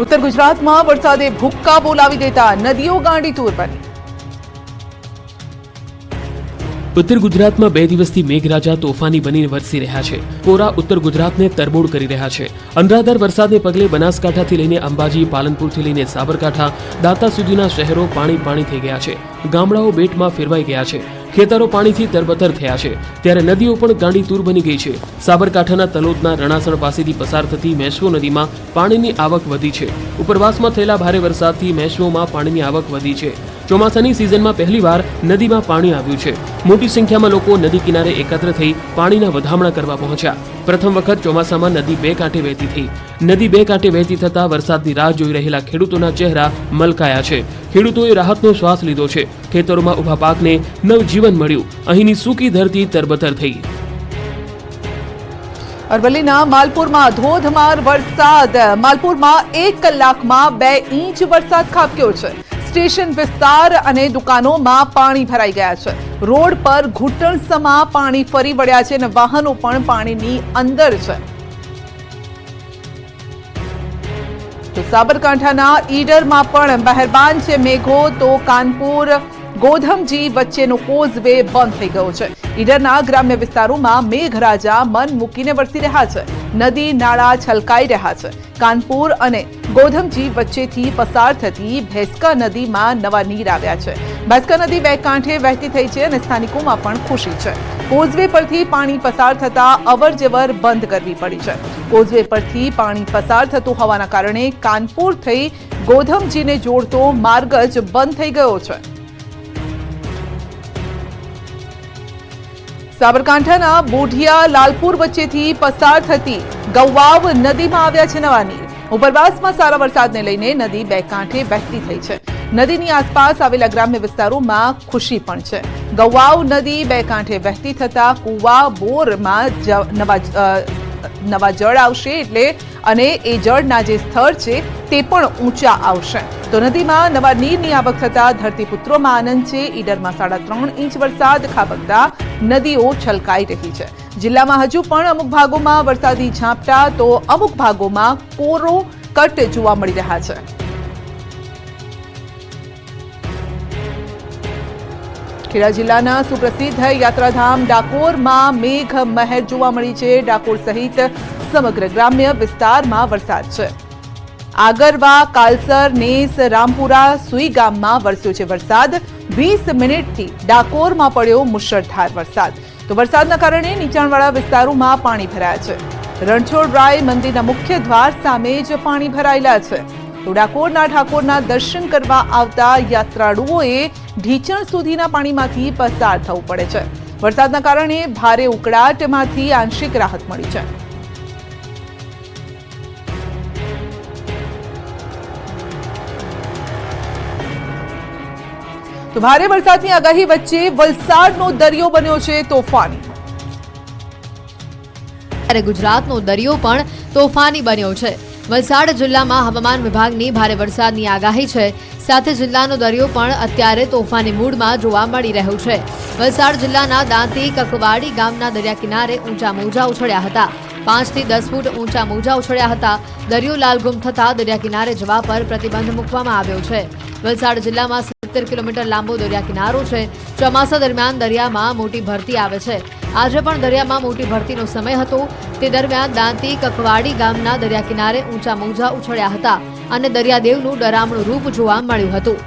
ઉત્તર ગુજરાતમાં વરસાદે ભૂક્કા બોલાવી દેતા નદીઓ ગાંડી તૂર બની। ઉત્તર ગુજરાતમાં 2 દિવસથી મેઘરાજા તોફાની બનીને વરસી રહ્યા છે। કોરા ઉત્તર ગુજરાતને તરબોળ કરી રહ્યા છે। અનરાધાર વરસાદને પગલે બનાસકાંઠાથી લઈને અંબાજી, પાલનપુરથી લઈને સાબરકાંઠા, દાંતા સુધીના શહેરો પાણી થઈ ગયા છે। ગામડાઓ બેટમાં ફેરવાઈ ગયા છે। ખેતરો પાણીથી તરબતર થયા છે, ત્યારે નદીઓ પણ ગાંડી તૂર બની ગઈ છે। સાબરકાંઠાના તલોદના રણાસણ પાસેથી પસાર થતી મેશ્વો નદીમાં પાણીની આવક વધી છે। ઉપરવાસમાં થયેલા ભારે વરસાદથી મેશ્વોમાં પાણીની આવક વધી છે। ચોમાસાની સિઝનમાં પહેલીવાર નદીમાં પાણી આવ્યું છે। મોટી સંખ્યામાં લોકો નદી કિનારે એકત્ર થઈ પાણીના વધામણા કરવા પહોંચ્યા। પ્રથમ વખત ચોમાસામાં નદી 2 કાંઠે વહેતી થઈ। નદી 2 કાંઠે વહેતી થતા વરસાદની રાહ જોઈ રહેલા ખેડૂતોના ચહેરા મલકાયા છે। ખેડૂતોએ રાહતનો શ્વાસ લીધો છે। ખેતરોમાં ઉભા પાકને નવજીવન મળ્યું। અહીંની સૂકી ધરતી તરબતર થઈ। અરવલ્લીના માલપુરમાં ધોધમાર વરસાદ। માલપુરમાં 1 કલાકમાં 2 ઇંચ વરસાદ ખાબક્યો છે। સ્ટેશન વિસ્તાર અને દુકાનોમાં પાણી ભરાઈ ગયા છે। રોડ પર ઘૂંટણસમા પાણી ફરી વળ્યા છે અને વાહનો પણ પાણીની અંદર છે। તો સાબરકાંઠાના ઈડરમાં પણ મહેરબાન છે મેઘો, તો કાનપુર ગોધમજી વચ્ચેનો કોઝવે બંધ થઈ ગયો છે। ઈડરના ગ્રામ્ય વિસ્તારોમાં મેઘરાજા મન મૂકીને વરસી રહ્યા છે। નદી નાળા છલકાઈ રહ્યા છે। કાનપુર અને ગોધમજી વચ્ચેથી પસાર થતી ભેંસકા નદીમાં નવા નીર આવ્યા છે। ભેંસકા નદી 2 કાંઠે વહેતી થઈ છે અને સ્થાનિકોમાં પણ ખુશી છે। કોઝવે પરથી પાણી પસાર થતા અવરજવર બંધ કરવી પડી છે। કોઝવે પરથી પાણી પસાર થતું હોવાના કારણે કાનપુર થઈ ગોધમજીને જોડતો માર્ગ જ બંધ થઈ ગયો છે। સાબરકાંઠાના બોઢિયા લાલપુર વચ્ચેથી પસાર થતી ગૌવાવ નદીમાં આવ્યા છે નવા નીર। ઉપરવાસમાં સારા વરસાદને લઈને નદી 2 કાંઠે વહેતી થઈ છે। નદીની આસપાસ આવેલા ગ્રામ્ય વિસ્તારોમાં ખુશી પણ છે। ગૌવાવ નદી 2 કાંઠે વહેતી થતા કુવા બોરમાં નવા જળ આવશે અને એ જળના જે સ્થળ છે તે પણ ઊંચા આવશે। તો નદીમાં નવા નીરની આવક થતા ધરતીપુત્રોમાં આનંદ છે। ઈડરમાં 3.5 ઇંચ વરસાદ ખાબકતા નદીઓ છલકાઈ રહી છે। જિલ્લામાં હજુ પણ અમુક ભાગોમાં વરસાદી ઝાપટા તો અમુક ભાગોમાં કોરો કટ જોવા મળી રહ્યા છે। ખેડા જિલ્લાના સુપ્રસિદ્ધ યાત્રાધામ ડાકોરમાં મેઘ મહેર જોવા મળી છે। ડાકોર સહિત સમગ્ર ગ્રામ્ય વિસ્તારમાં વરસાદ છે। આગરવા, કાલસર, નેસ, રામપુરા, સુઈ ગામમાં વરસ્યો છે વરસાદ। 20 મિનિટથી ડાકોરમાં પડ્યો મુશળધાર વરસાદ। તો વરસાદના કારણે નીચાણવાળા વિસ્તારોમાં પાણી ભરાયા છે। રણછોડરાય મંદિરના મુખ્ય દ્વાર સામે જ પાણી ભરાયેલા છે। તો ડાકોરના ઠાકોરના દર્શન કરવા આવતા યાત્રાળુઓએ ઢીચણ સુધીના પાણીમાંથી પસાર થવું પડે છે। વરસાદના કારણે ભારે ઉકળાટમાંથી આંશિક રાહત મળી છે। તો ભારે વરસાદની આગાહી વચ્ચે વલસાડનો દરિયો બન્યો છે તોફાની। ત્યારે ગુજરાતનો દરિયો પણ તોફાની બન્યો છે। વલસાડ જિલ્લામાં હવામાન વિભાગની ભારે વરસાદની આગાહી છે, સાથે જિલ્લાનો દરિયો પણ અત્યારે તોફાની મૂડમાં જોવા મળી રહ્યો છે। વલસાડ જિલ્લાના દાંતી કકવાડી ગામના દરિયા કિનારે ઊંચા મોજા ઉછળ્યા હતા। 5 થી 10 ફૂટ ઊંચા મોજા ઉછળ્યા હતા। દરિયો લાલગુમ થતા દરિયા કિનારે જવા પર પ્રતિબંધ મૂકવામાં આવ્યો છે। વલસાડ જિલ્લામાં 70 કિલોમીટર લાંબો દરિયા કિનારો છે। ચોમાસા દરમિયાન દરિયામાં મોટી ભરતી આવે છે। આજે પણ દરિયામાં મોટી ભરતીનો સમય હતો। તે દરમિયાન દાંતી કકવાડી ગામના દરિયા કિનારે ઊંચા મોજા ઉછળ્યા હતા અને દરિયાદેવનું ડરામણું રૂપ જોવા મળ્યું હતું।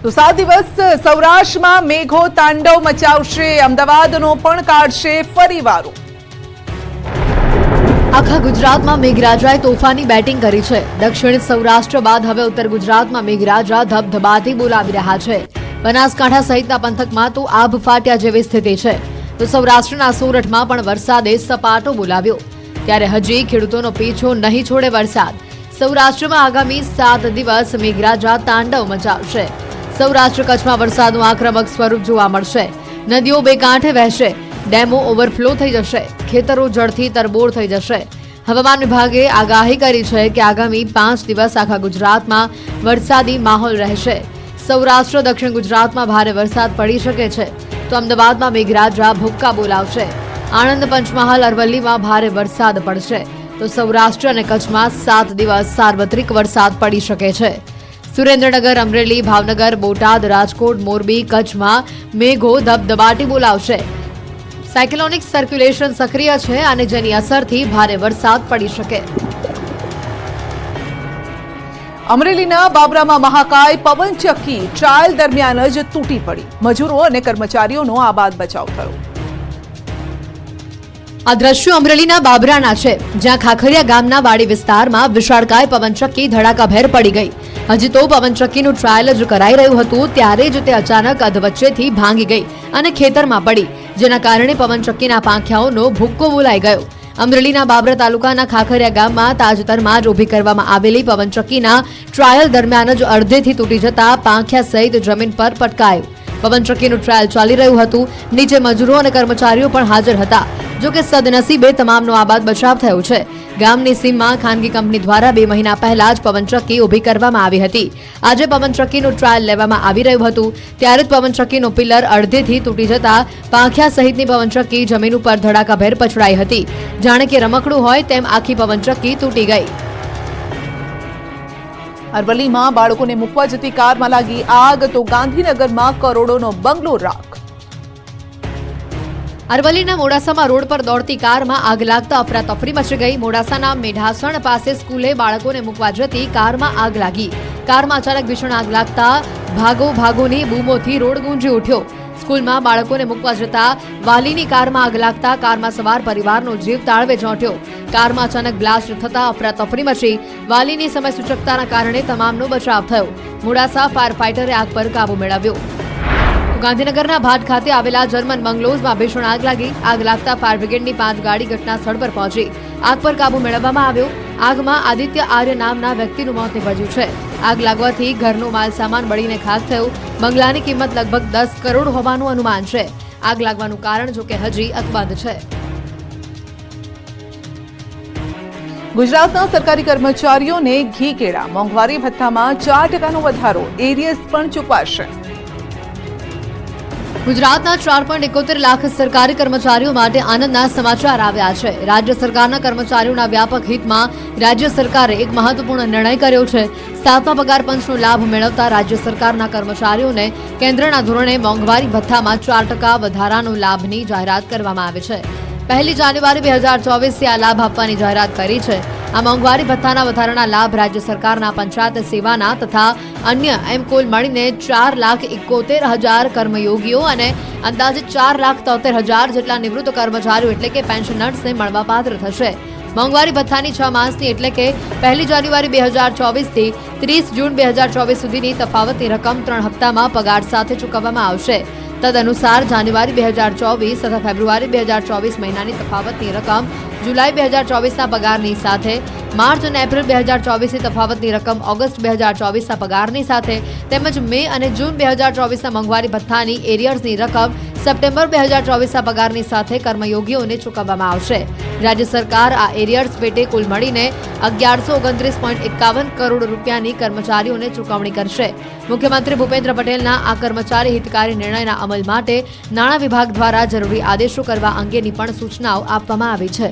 તો 7 દિવસ સૌરાષ્ટ્રમાં મેઘો તાંડવ મચાવશે। અમદાવાદનો પણ કાઢશે ફરી વારો। આખા ગુજરાતમાં મેઘરાજાએ તોફાની બેટિંગ કરી છે। દક્ષિણ સૌરાષ્ટ્ર બાદ હવે ઉત્તર ગુજરાતમાં મેઘરાજા ધબધબાથી બોલાવી રહ્યા છે। બનાસકાંઠા સહિતના પંથકમાં તો આભ ફાટ્યા જેવી સ્થિતિ છે। તો સૌરાષ્ટ્રના સોરઠમાં પણ વરસાદે સપાટો બોલાવ્યો। ત્યારે હજી ખેડૂતોનો પીછો નહીં છોડે વરસાદ। સૌરાષ્ટ્રમાં આગામી 7 દિવસ મેઘરાજા તાંડવ મચાવશે। સૌરાષ્ટ્ર કચ્છમાં વરસાદનું આક્રમક સ્વરૂપ જોવા મળશે। નદીઓ 2 કાંઠે વહેશે। ડેમો ઓવરફ્લો થઈ જશે। ખેતરો જળથી તરબોળ થઈ જશે। હવામાન વિભાગે આગાહી કરી છે કે આગામી 5 દિવસ આખા ગુજરાતમાં વરસાદી માહોલ રહેશે। સૌરાષ્ટ્ર દક્ષિણ ગુજરાતમાં ભારે વરસાદ પડી શકે છે, તો અમદાવાદમાં મેઘરાજા ભૂક્કા બોલાવશે। આણંદ, પંચમહાલ, અરવલ્લીમાં ભારે વરસાદ પડશે। તો સૌરાષ્ટ્ર અને કચ્છમાં 7 દિવસ સાર્વત્રિક વરસાદ પડી શકે છે. સુરેન્દ્રનગર, અમરેલી, ભાવનગર, બોટાદ, રાજકોટ, મોરબી, કચ્છમાં મેઘો ધબધબાટી બોલાવશે. સાયક્લોનિક સર્ક્યુલેશન સક્રિય છે અને જેની અસરથી ભારે વરસાદ પડી શકે. અમરેલીના બાબરામાં મહાકાય પવનચક્કી ટ્રાયલ દરમિયાન જ તૂટી પડી. મજૂરો અને કર્મચારીઓનો આબાદ બચાવ થયો. આ દ્રશ્યો અમરેલીના બાબરાના છે, જ્યાં ખાખરિયા ગામના વાડી વિસ્તારમાં વિશાળકાય પવનચક્કી ધડાકાભેર પડી ગઈ. હજી તો પવનચક્કીનું ટ્રાયલ જ કરાઈ રહ્યું હતું ત્યારે જ તે અચાનક અધવચ્ચેથી ભાંગી ગઈ અને ખેતરમાં પડી, જેના કારણે પવનચક્કીના પાંખિયાઓનો ભૂક્કો બોલાઈ ગયો. અમરેલીના બાબરા તાલુકાના ખાખરિયા ગામમાં તાજેતરમાં જ ઊભી કરવામાં આવેલી પવનચક્કીના ટ્રાયલ દરમિયાન જ અડધેથી તૂટી જતા પાંખિયા સહિત જમીન પર પટકાયું. પવનચક્કીનું ટ્રાયલ ચાલી રહ્યું હતું. નીચે મજૂરો અને કર્મચારીઓ પણ હાજર હતા. જો કે સદનસીબે તમામનો આબાદ બચાવ થયો છે. ગામની સીમમાં ખાનગી કંપની દ્વારા 2 મહિના પહેલા જ પવનચક્કી ઊભી કરવામાં આવી હતી. આજે પવનચક્કીનું ટ્રાયલ લેવામાં આવી રહ્યું હતું ત્યારે જ પવનચક્કીનો પિલર અડધેથી તૂટી જતા પાંખિયા સહિતની પવનચક્કી જમીન ઉપર ધડાકાભેર પછડાઈ હતી. જાણે કે રમકડું હોય તેમ આખી પવનચક્કી તૂટી ગઈ. અરવલ્લીમાં બાળકોને મૂકવા જતી કારમાં લાગી આગ, તો ગાંધીનગરમાં કરોડોનો બંગલો રાખ. અરવલ્લીના મોડાસામાં રોડ પર દોડતી કારમાં આગ લાગતા અફરાતફરી મચી ગઈ. મોડાસાના મેઢાસણ પાસે સ્કૂલે બાળકોને મૂકવા જતી કારમાં આગ લાગી. કારમાં અચાનક ભીષણ આગ લાગતા ભાગો ભાગોની બૂમોથી રોડ ગુંજી ઉઠ્યો. સ્કૂલમાં બાળકોને મૂકવા જતા વાલીની કારમાં આગ લાગતા કારમાં સવાર પરિવારનો જીવ તાળવે ચોંટ્યો. કારમાં અચાનક બ્લાસ્ટ થતા અફરાતફરી મચી. વાલીની સમય સૂચકતાના કારણે તમામનો બચાવ થયો. મોડાસા ફાયર ફાઈટરે આગ પર કાબુ મેળવ્યો. ગાંધીનગરના ભાટ ખાતે આવેલા જર્મન બંગલોઝમાં ભીષણ આગ લાગી. આગ લાગતા ફાયર બ્રિગેડની 5 ગાડી ઘટના સ્થળ પર પહોંચી. આગ પર કાબુ મેળવવામાં આવ્યો. આગમાં આદિત્ય આર્ય નામના વ્યક્તિનું મોત નીપજ્યું છે. આગ લાગવાથી ઘરનો માલ સામાન બળીને ખાખ થયો. બંગલાની કિંમત લગભગ 10 કરોડ હોવાનું અનુમાન છે. આગ લાગવાનું કારણ જો કે હજી અકબંધ છે. ગુજરાતના સરકારી કર્મચારીઓને ઘી કેળા, મોંઘવારી ભથ્થામાં 4% વધારો, એરિયસ પણ ચૂકવાશે. ગુજરાતના 4.71 લાખ સરકારી કર્મચારીઓ માટે આનંદના સમાચાર આવ્યા છે. રાજ્ય સરકારના કર્મચારીઓના વ્યાપક હિતમાં રાજ્ય સરકારે એક મહત્વપૂર્ણ નિર્ણય કર્યો છે. 7મા પગાર પંચનો લાભ મેળવતા રાજ્ય સરકારના કર્મચારીઓને કેન્દ્રના ધોરણે મોંઘવારી ભથ્થામાં 4% વધારાનો લાભની જાહેરાત કરવામાં આવી છે. 1 જાન્યુઆરી 2024થી આ લાભ આપવાની જાહેરાત કરી છે. આ મોંઘવારી ભથ્થાના વધારાના લાભ રાજ્ય સરકારના પંચાયત સેવાના તથા અન્ય એમ કુલ મળીને 4,71,000 કર્મયોગીઓ અને અંદાજે 4,73,000 જેટલા નિવૃત્ત કર્મચારીઓ એટલે કે પેન્શનર્સને મળવાપાત્ર થશે. મોંઘવારી ભથ્થાની 6 માસની એટલે કે 1 જાન્યુઆરી 2024થી 30 જૂન 2024 સુધીની તફાવતની રકમ 3 હપ્તામાં પગાર સાથે ચૂકવવામાં આવશે. તદનુસાર જાન્યુઆરી 2024 તથા ફેબ્રુઆરી 2024 મહિનાની તફાવતની રકમ જુલાઈ 2024ના પગારની સાથે, માર્ચ અને એપ્રિલ 2024ની તફાવતની રકમ ઓગસ્ટ 2024ના પગારની સાથે તેમજ મે અને જૂન 2024ના મોંઘવારી ભથ્થાની એરિયર્સની રકમ સપ્ટેમ્બર 2024ના પગારની સાથે કર્મયોગીઓને ચૂકવવામાં આવશે. રાજ્ય સરકાર આ એરિયર્સ પેટે કુલ મળીને 1129.51 કરોડ રૂપિયાની કર્મચારીઓને ચૂકવણી કરશે. મુખ્યમંત્રી ભૂપેન્દ્ર પટેલના આ કર્મચારી હિતકારી નિર્ણયના અમલ માટે નાણાં વિભાગ દ્વારા જરૂરી આદેશો કરવા અંગેની પણ સૂચનાઓ આપવામાં આવી છે.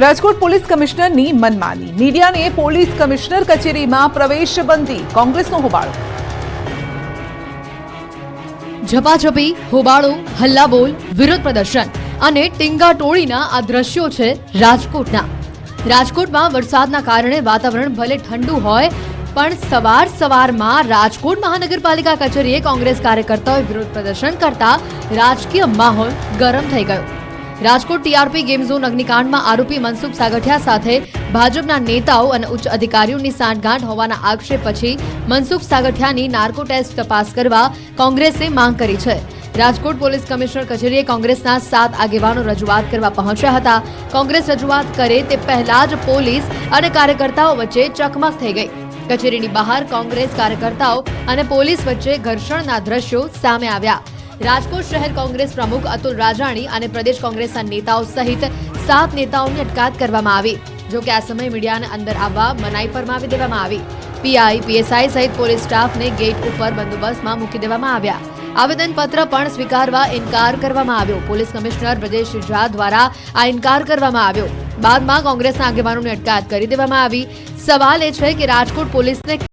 રાજકોટ પોલીસ કમિશનરની મનમાની, મીડિયાને પોલીસ કમિશનર કચેરીમાં પ્રવેશ બંધી, કોંગ્રેસનો હોબાળો. ઝપાઝપી, હોબાળો, હલ્લાબોલ, વિરોધ પ્રદર્શન અને ટીંગાટોળીના આ દ્રશ્યો છે રાજકોટના. રાજકોટમાં વરસાદના કારણે વાતાવરણ ભલે ઠંડુ હોય પણ સવારમાં રાજકોટ મહાનગરપાલિકા કચેરીએ કોંગ્રેસ કાર્યકર્તાઓએ વિરોધ પ્રદર્શન કરતા રાજકીય માહોલ ગરમ થઈ ગયો. રાજકોટ ટીઆરપી ગેમ ઝોન અગ્નિકાંડમાં આરોપી મનસુખ સાગઠિયા સાથે ભાજપના નેતાઓ અને ઉચ્ચ અધિકારીઓની સાંઠગાંઠ હોવાના આક્ષેપ પછી મનસુખ સાગઠિયાની નાર્કો ટેસ્ટ તપાસ કરવા કોંગ્રેસે માંગ કરી છે. રાજકોટ પોલીસ કમિશનર કચેરીએ કોંગ્રેસના 7 આગેવાનો રજૂઆત કરવા પહોંચ્યા હતા. કોંગ્રેસ રજૂઆત કરે તે પહેલા જ પોલીસ અને કાર્યકર્તાઓ વચ્ચે ચકમક થઈ ગઈ. કચેરીની બહાર કોંગ્રેસ કાર્યકર્તાઓ અને પોલીસ વચ્ચે ઘર્ષણના દ્રશ્યો સામે આવ્યા. રાજકોટ શહેર કોંગ્રેસ પ્રમુખ અતુલ રાજાણી અને પ્રદેશ કોંગ્રેસના નેતાઓ સહિત 7 નેતાઓની અટકાયત કરવામાં આવી. જો કે આ સમયે મીડિયાને અંદર આવવા મનાઈ ફરમાવી દેવામાં આવી. પીઆઈ, પીએસઆઈ સહિત પોલીસ સ્ટાફને ગેટ ઉપર બંદોબસ્તમાં મૂકી દેવામાં આવ્યા. આવેદનપત્ર પણ સ્વીકારવા ઇનકાર કરવામાં આવ્યો. પોલીસ કમિશનર બ્રજેશ ઝા દ્વારા આ ઇનકાર કરવામાં આવ્યો. બાદમાં કોંગ્રેસના આગેવાનોની અટકાયત કરી દેવામાં આવી. સવાલ એ છે કે રાજકોટ પોલીસને